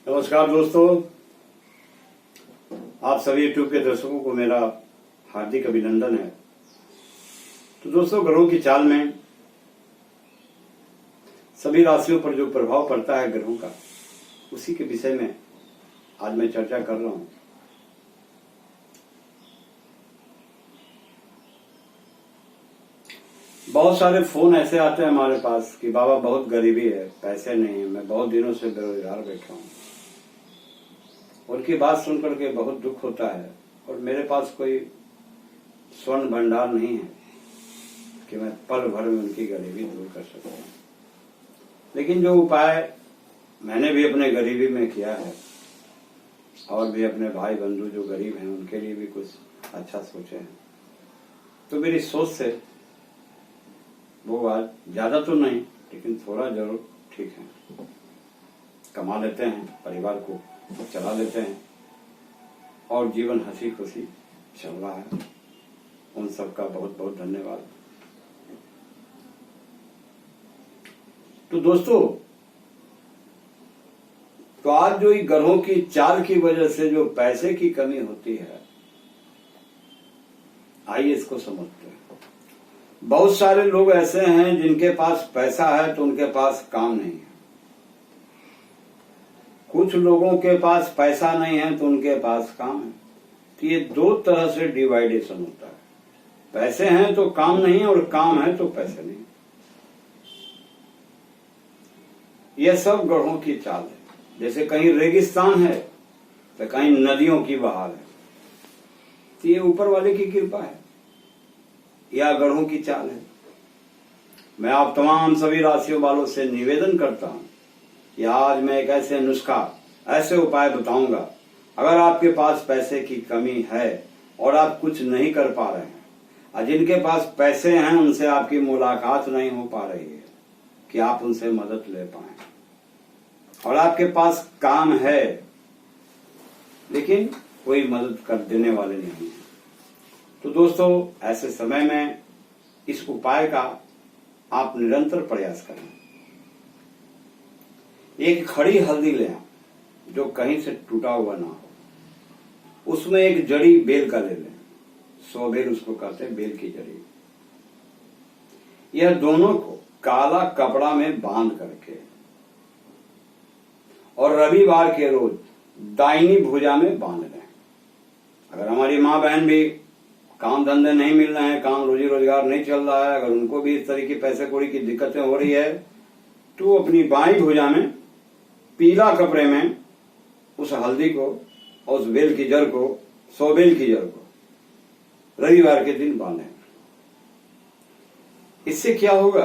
नमस्कार दोस्तों, आप सभी यूट्यूब के दर्शकों को मेरा हार्दिक अभिनंदन है। तो दोस्तों, ग्रहों की चाल में सभी राशियों पर जो प्रभाव पड़ता है ग्रहों का, उसी के विषय में आज मैं चर्चा कर रहा हूं। बहुत सारे फोन ऐसे आते हैं हमारे पास कि बाबा बहुत गरीबी है, पैसे नहीं है, मैं बहुत दिनों से बेरोजगार बैठा हूं। उनकी बात सुनकर के बहुत दुख होता है और मेरे पास कोई स्वर्ण भंडार नहीं है कि मैं पल भर में उनकी गरीबी दूर कर सकूं। लेकिन जो उपाय मैंने भी अपने गरीबी में किया है और भी अपने भाई बंधु जो गरीब हैं उनके लिए भी कुछ अच्छा सोचे हैं, तो मेरी सोच से वो आज ज्यादा तो नहीं लेकिन थोड़ा जरूर ठीक है। कमा लेते हैं, परिवार को चला लेते हैं और जीवन हंसी खुशी चल रहा है। उन सबका बहुत बहुत धन्यवाद। तो दोस्तों, तो आज जो ग्रहों की चाल की वजह से जो पैसे की कमी होती है, आइए इसको समझते हैं। बहुत सारे लोग ऐसे हैं जिनके पास पैसा है तो उनके पास काम नहीं है। कुछ लोगों के पास पैसा नहीं है तो उनके पास काम है। तो ये दो तरह से डिवाइडेशन होता है। पैसे हैं तो काम नहीं है और काम है तो पैसे नहीं। यह सब ग्रहों की चाल है। जैसे कहीं रेगिस्तान है तो कहीं नदियों की बहाव है। तो ये ऊपर वाले की कृपा है या ग्रहों की चाल है। मैं आप तमाम सभी राशियों वालों से निवेदन करता हूं कि आज मैं एक ऐसे नुस्खा, ऐसे उपाय बताऊंगा। अगर आपके पास पैसे की कमी है और आप कुछ नहीं कर पा रहे हैं और जिनके पास पैसे हैं उनसे आपकी मुलाकात नहीं हो पा रही है कि आप उनसे मदद ले पाए, और आपके पास काम है लेकिन कोई मदद कर देने वाले नहीं है, तो दोस्तों ऐसे समय में इस उपाय का आप निरंतर प्रयास करें। एक खड़ी हल्दी लें जो कहीं से टूटा हुआ ना हो, उसमें एक जड़ी बेल का ले लें, 100 बेल उसको कहते हैं, बेल की जड़ी। यह दोनों को काला कपड़ा में बांध करके और रविवार के रोज दाहिनी भुजा में बांध लें। अगर हमारी माँ बहन भी काम धंधे नहीं मिल रहे हैं, काम रोजी रोजगार नहीं चल रहा है, अगर उनको भी इस तरह की पैसे कौड़ी की दिक्कतें हो रही है, तो अपनी बाईं भुजा में पीला कपड़े में उस हल्दी को और उस बेल की जड़ को, 100 बेल की जड़ को रविवार के दिन बांधें। इससे क्या होगा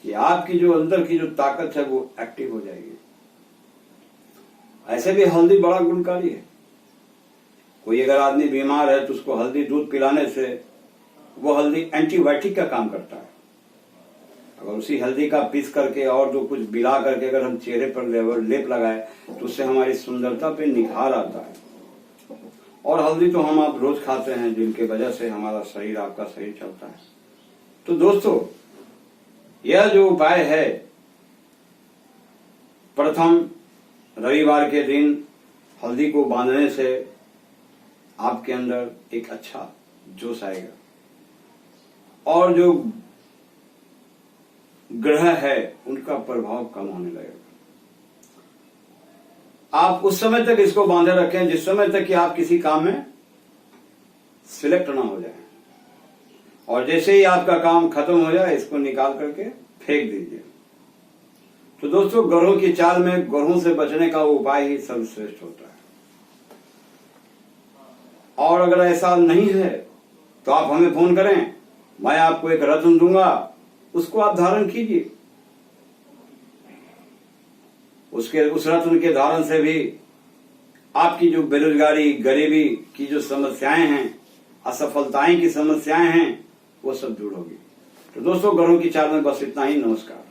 कि आपकी जो अंदर की जो ताकत है वो एक्टिव हो जाएगी। ऐसे भी हल्दी बड़ा गुणकारी है। कोई अगर आदमी बीमार है तो उसको हल्दी दूध पिलाने से वो हल्दी एंटीबायोटिक का काम करता है। अगर उसी हल्दी का पीस करके और जो कुछ मिला करके अगर हम चेहरे पर लेप लगाए तो उससे हमारी सुंदरता पे निखार आता है। और हल्दी तो हम आप रोज खाते हैं, जिनके वजह से हमारा शरीर, आपका शरीर चलता है। तो दोस्तों, यह जो उपाय है, प्रथम रविवार के दिन हल्दी को बांधने से आपके अंदर एक अच्छा जोश आएगा और जो ग्रह है उनका प्रभाव कम होने लगेगा। आप उस समय तक इसको बांधे रखें जिस समय तक कि आप किसी काम में सिलेक्ट ना हो जाए, और जैसे ही आपका काम खत्म हो जाए इसको निकाल करके फेंक दीजिए। तो दोस्तों, ग्रहों की चाल में ग्रहों से बचने का उपाय ही सर्वश्रेष्ठ होता है। और अगर ऐसा नहीं है तो आप हमें फोन करें, मैं आपको एक रत्न दूंगा, उसको आप धारण कीजिए। उस रत्न के धारण से भी आपकी जो बेरोजगारी, गरीबी की जो समस्याएं हैं, असफलताएं की समस्याएं हैं, वो सब दूर होगी। तो दोस्तों, ग्रहों की चाल में बस इतना ही। नमस्कार।